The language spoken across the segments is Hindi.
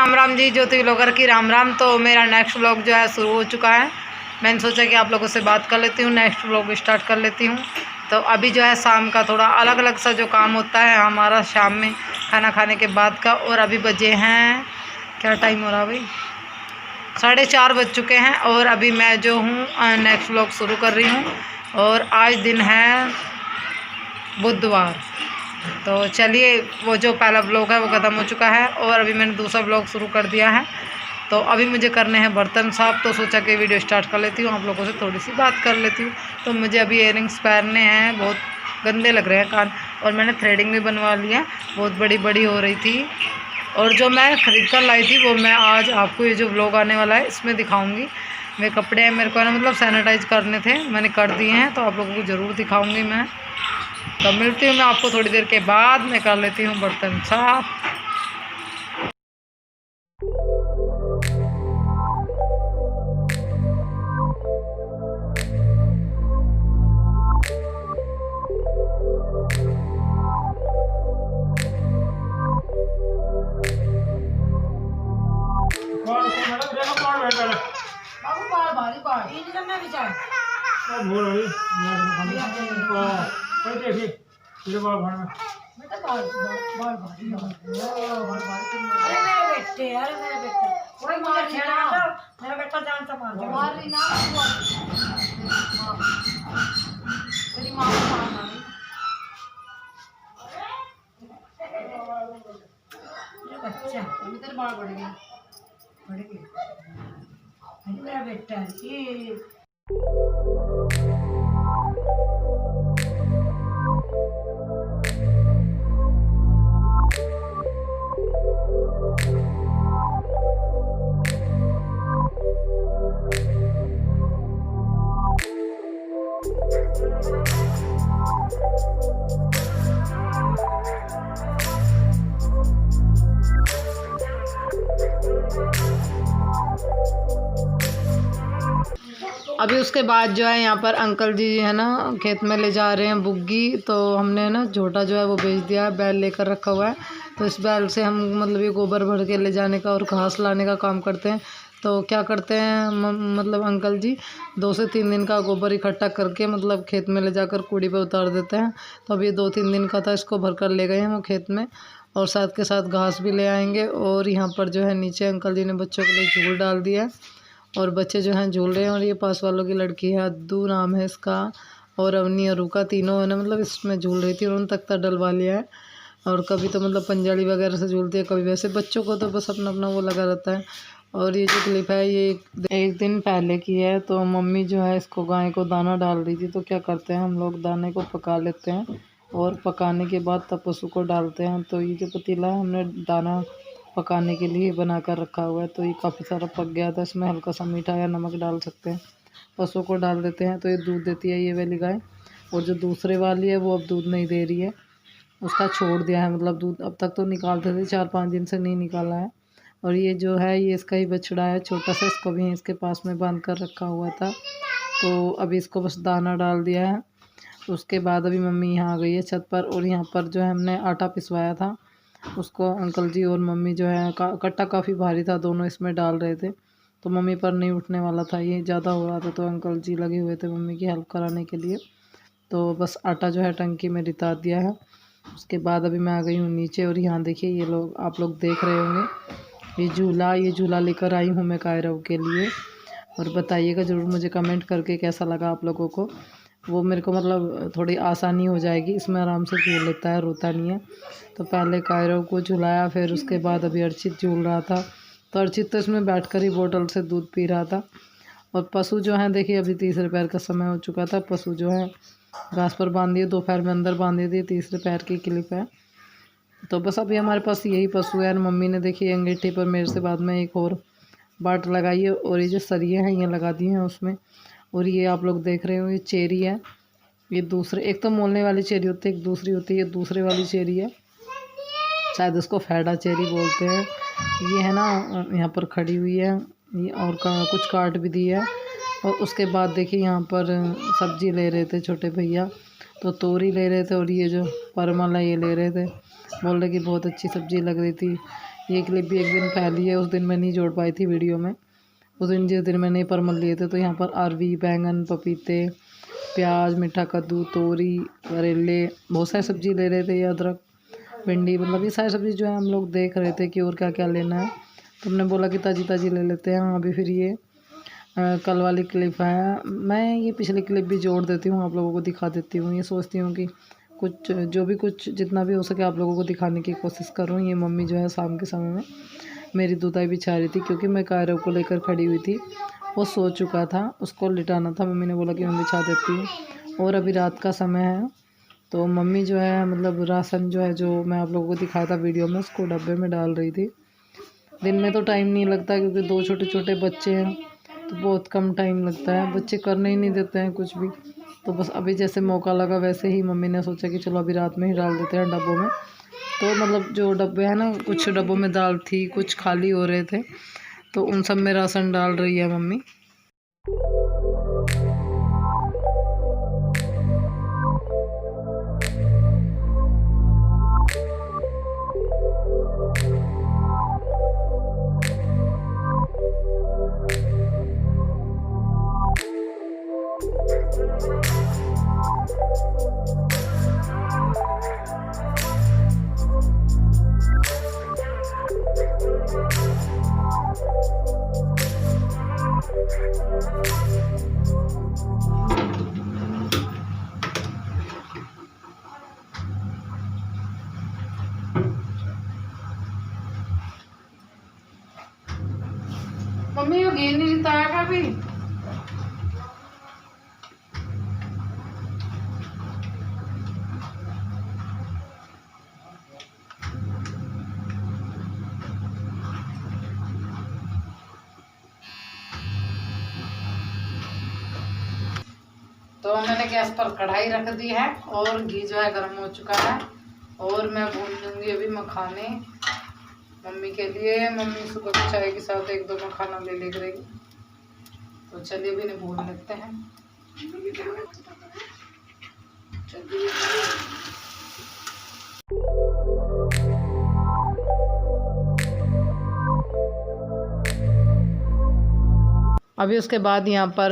राम राम जी, ज्योति व्लॉगर की राम राम। तो मेरा नेक्स्ट व्लॉग जो है शुरू हो चुका है। मैंने सोचा कि आप लोगों से बात कर लेती हूँ, नेक्स्ट व्लॉग स्टार्ट कर लेती हूँ। तो अभी जो है शाम का थोड़ा अलग अलग सा जो काम होता है हमारा शाम में खाना खाने के बाद का। और अभी बजे हैं, क्या टाइम हो रहा है भाई, 4:30 बज चुके हैं। और अभी मैं जो हूँ नेक्स्ट व्लॉग शुरू कर रही हूँ। और आज दिन है बुधवार। तो चलिए, वो जो पहला व्लॉग है वो ख़त्म हो चुका है और अभी मैंने दूसरा व्लॉग शुरू कर दिया है। तो अभी मुझे करने हैं बर्तन साफ। तो सोचा कि वीडियो स्टार्ट कर लेती हूँ, आप लोगों से थोड़ी सी बात कर लेती हूँ। तो मुझे अभी इयररिंग्स पहनने हैं, बहुत गंदे लग रहे हैं कान। और मैंने थ्रेडिंग भी बनवा ली है, बहुत बड़ी बड़ी हो रही थी। और जो मैं ख़रीद कर लाई थी वो मैं आज आपको, ये जो व्लॉग आने वाला है इसमें दिखाऊँगी। मेरे कपड़े हैं, मेरे को ना मतलब सैनिटाइज करने थे, मैंने कर दिए हैं, तो आप लोगों को ज़रूर दिखाऊँगी मैं। तो मिलती हूँ मैं आपको थोड़ी देर के बाद। मैं कर लेती हूँ बर्तन साफ। मेरा बेटा जान से मार रही ना, तेरी माँ को मारना नहीं। बच्चा तेरे बाल बढ़ गए, मेरा बेटा ये। अभी उसके बाद जो है यहाँ पर अंकल जी है ना खेत में ले जा रहे हैं बुग्गी। तो हमने ना झोटा जो है वो बेच दिया है, बैल लेकर रखा हुआ है। तो इस बैल से हम मतलब ये गोबर भर के ले जाने का और घास लाने का काम करते हैं। तो क्या करते हैं मतलब अंकल जी 2 से 3 दिन का गोबर इकट्ठा करके मतलब खेत में ले जाकर कूड़ी पे उतार देते हैं। तो अब ये 2-3 दिन का था, इसको भर कर ले गए हैं वो खेत में। और साथ के साथ घास भी ले आएंगे। और यहाँ पर जो है नीचे अंकल जी ने बच्चों के लिए झूल डाल दिया है और बच्चे जो हैं झूल रहे हैं। और ये पास वालों की लड़की है, अद्दू नाम है इसका, और अवनी और रूका, तीनों है ना मतलब इसमें झूल रही थी और उन तख्ता डलवा लिया है। और कभी तो मतलब पंजाली वगैरह से झूलती है, कभी वैसे। बच्चों को तो बस अपना अपना वो लगा रहता है। और ये जो क्लिप है ये एक दिन पहले की है। तो मम्मी जो है इसको गाय को दाना डाल रही थी। तो क्या करते हैं हम लोग, दाने को पका लेते हैं और पकाने के बाद तब पशु को डालते हैं। तो ये जो पतीला है हमने दाना पकाने के लिए बना कर रखा हुआ है। तो ये काफ़ी सारा पक गया था, इसमें हल्का सा मीठा या नमक डाल सकते हैं। पशु को डाल देते हैं तो ये दूध देती है ये वाली गाय। और जो दूसरे वाली है वो अब दूध नहीं दे रही है, उसका छोड़ दिया है। मतलब दूध अब तक तो निकालते थे, 4-5 दिन से नहीं निकाला है। और ये जो है ये इसका ही बछड़ा है छोटा सा, इसको भी इसके पास में बांध कर रखा हुआ था। तो अभी इसको बस दाना डाल दिया है। उसके बाद अभी मम्मी यहाँ आ गई है छत पर। और यहाँ पर जो है हमने आटा पिसवाया था, उसको अंकल जी और मम्मी जो है कट्टा काफ़ी भारी था, दोनों इसमें डाल रहे थे। तो मम्मी पर नहीं उठने वाला था, ये ज़्यादा हो रहा था। तो अंकल जी लगे हुए थे मम्मी की हेल्प कराने के लिए। तो बस आटा जो है टंकी में रिता दिया है। उसके बाद अभी मैं आ गई हूँ नीचे। और यहाँ देखिए ये लोग, आप लोग देख रहे होंगे ये झूला लेकर आई हूँ मैं कायरव के लिए। और बताइएगा ज़रूर मुझे कमेंट करके कैसा लगा आप लोगों को। वो मेरे को मतलब थोड़ी आसानी हो जाएगी, इसमें आराम से झूल लेता है, रोता नहीं है। तो पहले कायरव को झुलाया, फिर उसके बाद अभी अर्चित झूल रहा था। तो अर्चित तो इसमें बैठकर ही बोतल से दूध पी रहा था। और पशु जो हैं देखिए अभी तीसरे पैर का समय हो चुका था। पशु जो है घास पर बांध दिए, 2 पैर में अंदर बांध दी, तीसरे पैर की क्लिप है। तो बस अभी हमारे पास यही पशु है। मम्मी ने देखिए अंगीठी पर मेरे से बाद में एक और बाट लगाई है। और ये जो सरिये हैं ये लगा दिए हैं उसमें। और ये आप लोग देख रहे हो ये चेरी है, ये दूसरे, एक तो मोलने वाली चेरी होती है, एक दूसरी होती है, ये दूसरे वाली चेरी है, शायद उसको फैडा चेरी बोलते हैं। ये है ना यहाँ पर खड़ी हुई है ये, और कुछ काट भी दी है। और उसके बाद देखिए यहाँ पर सब्जी ले रहे थे छोटे भैया, तो तोरी ले रहे थे। और ये जो परमल है ये ले रहे थे, बोल रहे कि बहुत अच्छी सब्जी लग रही थी। ये क्लिप भी एक दिन पहली है, उस दिन मैं नहीं जोड़ पाई थी वीडियो में। उस दिन जिस दिन मैंने परमल लिए थे, तो यहाँ पर अरवी, बैंगन, पपीते, प्याज, मीठा कद्दू, तोरी, करेले, बहुत सारी सब्ज़ी ले रहे थे। ये अदरक, भिंडी, मतलब ये सारी सब्ज़ी जो है हम लोग देख रहे थे कि और क्या क्या लेना है। तो हमने बोला कि ताज़ी ताज़ी ले लेते हैं। अभी फिर ये कल वाली क्लिप है, मैं ये पिछली क्लिप भी जोड़ देती हूँ, आप लोगों को दिखा देती हूँ। ये सोचती हूँ कि कुछ जो भी कुछ जितना भी हो सके आप लोगों को दिखाने की कोशिश करूँ। ये मम्मी जो है शाम के समय में मेरी दुधाई बिछा रही थी, क्योंकि मैं कायरों को लेकर खड़ी हुई थी। वो सो चुका था, उसको लिटाना था। मम्मी ने बोला कि मैं बिछा देती हूँ। और अभी रात का समय है, तो मम्मी जो है मतलब राशन जो है, जो मैं आप लोगों को दिखाया था वीडियो में, उसको डब्बे में डाल रही थी। दिन में तो टाइम नहीं लगता, क्योंकि 2 छोटे छोटे बच्चे हैं, तो बहुत कम टाइम लगता है। बच्चे करने ही नहीं देते हैं कुछ भी। तो बस अभी जैसे मौका लगा, वैसे ही मम्मी ने सोचा कि चलो अभी रात में ही डाल देते हैं डब्बों में। तो मतलब जो डब्बे हैं ना, कुछ डब्बों में दाल थी, कुछ खाली हो रहे थे, तो उन सब में राशन डाल रही है मम्मी। मम्मी ये घी नहीं लिताया कभी। तो मैंने गैस पर कढ़ाई रख दी है और घी जो है गर्म हो चुका है, और मैं भून लूँगी अभी मखाने मम्मी के लिए। मम्मी सुबह के चाय के साथ 1-2 मखाना ले ले करेगी। तो चलिए अभी इन्हें भून लेते हैं। चलिए अभी उसके बाद यहाँ पर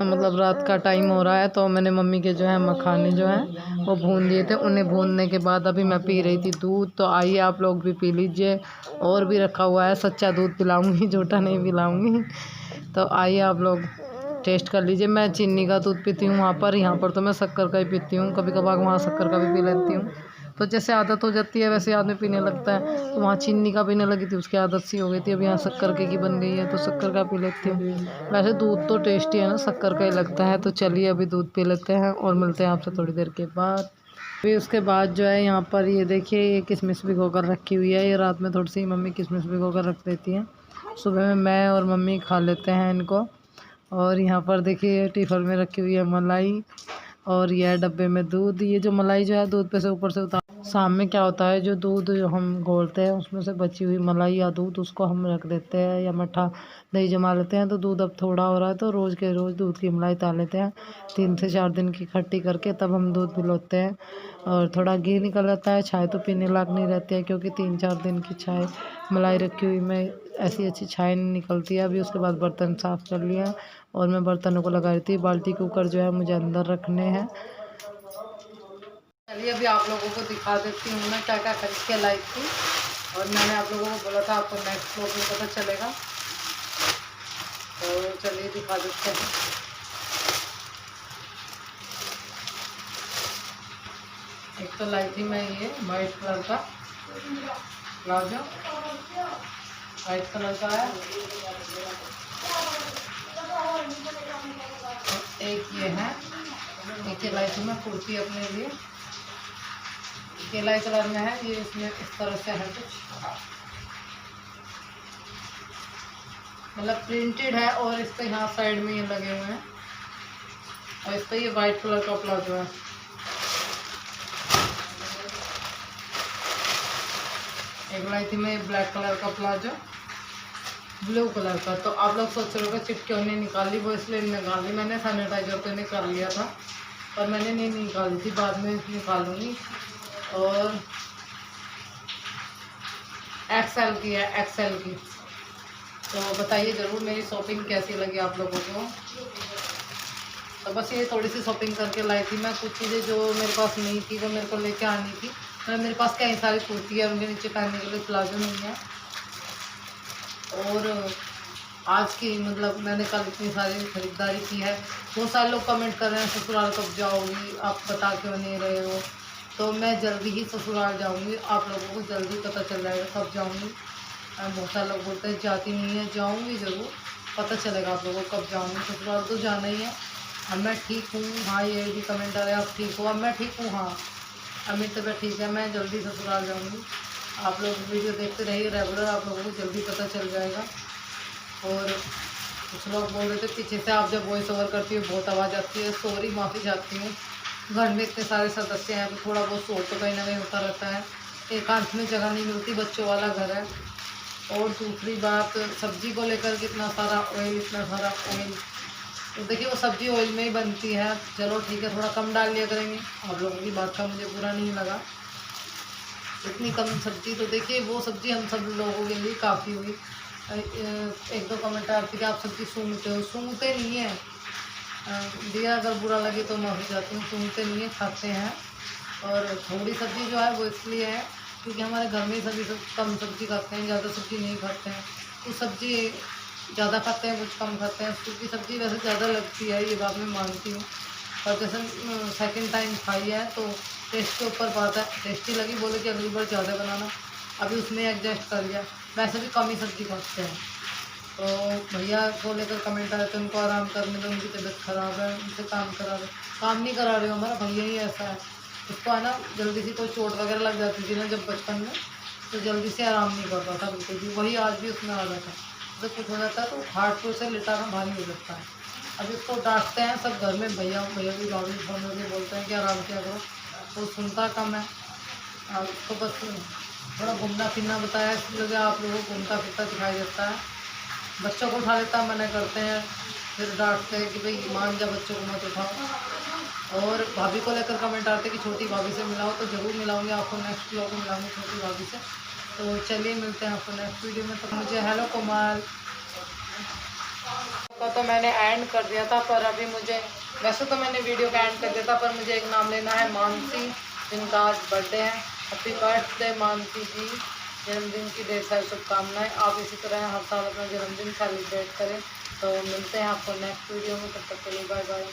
मतलब रात का टाइम हो रहा है, तो मैंने मम्मी के जो है मखाने जो हैं वो भून लिए थे। उन्हें भूनने के बाद अभी मैं पी रही थी दूध। तो आइए आप लोग भी पी लीजिए, और भी रखा हुआ है, सच्चा दूध पिलाऊंगी, झूठा नहीं पिलाऊंगी। तो आइए आप लोग टेस्ट कर लीजिए। मैं चीनी का दूध पीती हूँ वहाँ पर, यहाँ पर तो मैं शक्कर का ही पीती हूँ। कभी कभार वहाँ शक्कर का भी पी लेती हूँ। तो जैसे आदत हो जाती है वैसे आदमी पीने लगता है। तो वहाँ चीनी का पीने लगी थी, उसकी आदत सी हो गई थी। अब यहाँ शक्कर की बन गई है, तो शक्कर का पी लेती हूँ। वैसे दूध तो टेस्टी है ना, शक्कर का ही लगता है। तो चलिए अभी दूध पी लेते हैं और मिलते हैं आपसे थोड़ी देर के बाद। फिर उसके बाद जो है यहाँ पर ये देखिए, ये किशमिश भिगो कर रखी हुई है। ये रात में थोड़ी सी मम्मी किशमिश भिगो कर रख देती हैं, सुबह में मैं और मम्मी खा लेते हैं इनको। और यहाँ पर देखिए टिफ़ल में रखी हुई है मलाई, और यह डब्बे में दूध। ये जो मलाई जो है दूध पे से ऊपर से उतार, शाम में क्या होता है, जो दूध हम घोलते हैं उसमें से बची हुई मलाई या दूध, उसको हम रख देते हैं, या मट्ठा दही जमा लेते हैं। तो दूध अब थोड़ा हो रहा है, तो रोज़ के रोज़ दूध की मलाई तार लेते हैं, 3 से 4 दिन की खट्टी करके, तब हम दूध पिलाते हैं। और थोड़ा घी निकल जाता है। चाय तो पीने लायक नहीं रहती है, क्योंकि 3-4 दिन की चाय मलाई रखी हुई में ऐसी अच्छी चाय नहीं निकलती है। अभी उसके बाद बर्तन साफ़ कर लिया, और मैं बर्तनों को लगा रही थी। बाल्टी कुकर जो है मुझे अंदर रखने हैं। चलिए अभी आप लोगों को दिखा देती हूँ मैं क्या क्या खरीद के लाई थी। और मैंने आप लोगों को बोला था आपको नेक्स्ट व्लॉग में पता चलेगा। तो चलिए दिखा देते हैं। एक तो लाई थी मैं ये वाइट कलर का प्लाजो, वाइट कलर का है। एक ये है, एक लाई थी मैं कुर्ती अपने लिए, केलाई कलर में है। ये इसमें इस तरह से है, कुछ मतलब प्रिंटेड है, और इस पे यहाँ साइड में ये लगे हुए हैं, और इस पे ये वाइट कलर का प्लाजो है। एक लाई थी मैं ब्लैक कलर का प्लाजो, ब्लू कलर का। तो आप लोग सोच रहे हो चिप क्यों नहीं निकाली, वो इसलिए निकाली मैंने, सैनिटाइजर तो नहीं कर लिया था, पर मैंने नहीं निकाली थी, बाद में निकालूंगी। और एक्सेल की है, एक्सेल की। तो बताइए ज़रूर मेरी शॉपिंग कैसी लगी आप लोगों को। तो बस ये थोड़ी सी शॉपिंग करके लाई थी मैं। कुछ चीज़ें जो मेरे पास नहीं थी वो मेरे को लेके आनी थी। तो मेरे पास कई सारी कुर्ती है, उनके नीचे पहनने के लिए प्लाजो नहीं है। और आज की मतलब मैंने कल इतनी सारी खरीदारी की है। बहुत सारे लोग कमेंट कर रहे हैं ससुराल कब जाओगी, आप बता क्यों नहीं रहे हो। तो मैं जल्दी ही ससुराल जाऊंगी, आप लोगों को जल्दी पता चल जाएगा कब जाऊंगी। बहुत सारे लोग बोलते हैं जाती नहीं है, जाऊंगी ज़रूर, पता चलेगा आप लोगों को कब जाऊंगी। ससुराल तो जाना ही है। अब मैं ठीक हूँ, हाँ ये भी कमेंट आ रहे हैं आप ठीक हो। अब मैं ठीक हूँ, हाँ अब मेरी तबीयत ठीक है, मैं जल्दी ससुराल जाऊँगी। आप लोग वीडियो देखते रहिए रेगुलर, आप लोगों को जल्दी पता चल जाएगा। और कुछ लोग बोल रहे थे पीछे से आप जब वॉइस ओवर करती हो बहुत आवाज़ आती है, सॉरी माफ़ी चाहती हूँ। घर में इतने सारे सदस्य हैं तो थोड़ा बहुत शोर तो कहीं ना कहीं होता रहता है। एकांत में जगह नहीं मिलती, बच्चों वाला घर है। और दूसरी बात सब्ज़ी को लेकर के इतना सारा ऑयल, इतना सारा ऑयल, तो देखिए वो सब्ज़ी ऑयल में ही बनती है। चलो ठीक है, थोड़ा कम डाल लिया करेंगे। आप लोगों की बात का मुझे बुरा नहीं लगा। इतनी कम सब्ज़ी तो देखिए वो सब्ज़ी हम सब लोगों के लिए काफ़ी हुई। एक दो कमेंट आते कि आप सब्ज़ी सूंघते हो, सूंघते नहीं है। दिया अगर बुरा लगे तो माफ़ी चाहती हूँ, सूंघते नहीं है, खाते हैं। और थोड़ी सब्ज़ी जो है वो इसलिए है क्योंकि हमारे घर में सभी सब कम सब्ज़ी खाते हैं, ज़्यादा सब्ज़ी नहीं खाते हैं। कुछ सब्ज़ी ज़्यादा खाते हैं, कुछ कम खाते हैं। सूखी सब्ज़ी वैसे ज़्यादा लगती है, ये बात मैं मानती हूँ। और जैसे सेकंड टाइम खाई है तो टेस्ट के ऊपर बात है। टेस्टी लगी, बोले कि अगली बार ज़्यादा बनाना, अभी उसमें एडजस्ट कर लिया। वैसे भी कम ही सब्ज़ी खाते हैं। तो भैया को लेकर कमेंट आए थे उनको आराम करने दो, उनकी तबीयत ख़राब है, उनसे काम करा रहे। काम नहीं करा रहे हो, हमारा भैया ही ऐसा है। उसको है ना जल्दी से कोई चोट वगैरह लग जाती थी ना जब बचपन में, तो जल्दी से आराम नहीं करता था बिल्कुल भी। वही आज भी उसमें आ जाता है, जब कुछ हो जाता है तो हार्ट पे से लिटाना भारी हो जाता है। अभी उसको डांटते हैं सब घर में, भैया भैया भी भाभी फोन करके बोलते हैं कि आराम किया करो, तो सुनता कम है। अब उसको बस थोड़ा घूमना फिरना बताया, इसलिए आप लोगों को घूमता फिरता दिखाई देता है। बच्चों को उठा लेता, मना करते हैं, फिर डांटते हैं कि भाई मान जा, बच्चों को मत उठाओ। और भाभी को लेकर कमेंट आते हैं कि छोटी भाभी से मिलाओ, तो ज़रूर मिलाऊंगी आपको, नेक्स्ट व्लॉग में मिलाऊंगी छोटी भाभी से। तो चलिए मिलते हैं आपको नेक्स्ट वीडियो में। तो मुझे हेलो कोमल का तो मैंने एंड कर दिया था, पर अभी मुझे वैसे तो मैंने वीडियो का एंड कर दिया था, पर मुझे एक नाम लेना है, मानसी, जिनका आज बर्थडे है। हैप्पी बर्थडे मानसी जी, जन्मदिन की ढेर सारी शुभकामनाएं। आप इसी तरह हर साल अपना जन्मदिन सेलिब्रेट करें। तो मिलते हैं आपको नेक्स्ट वीडियो में, तब तक के लिए बाय बाय।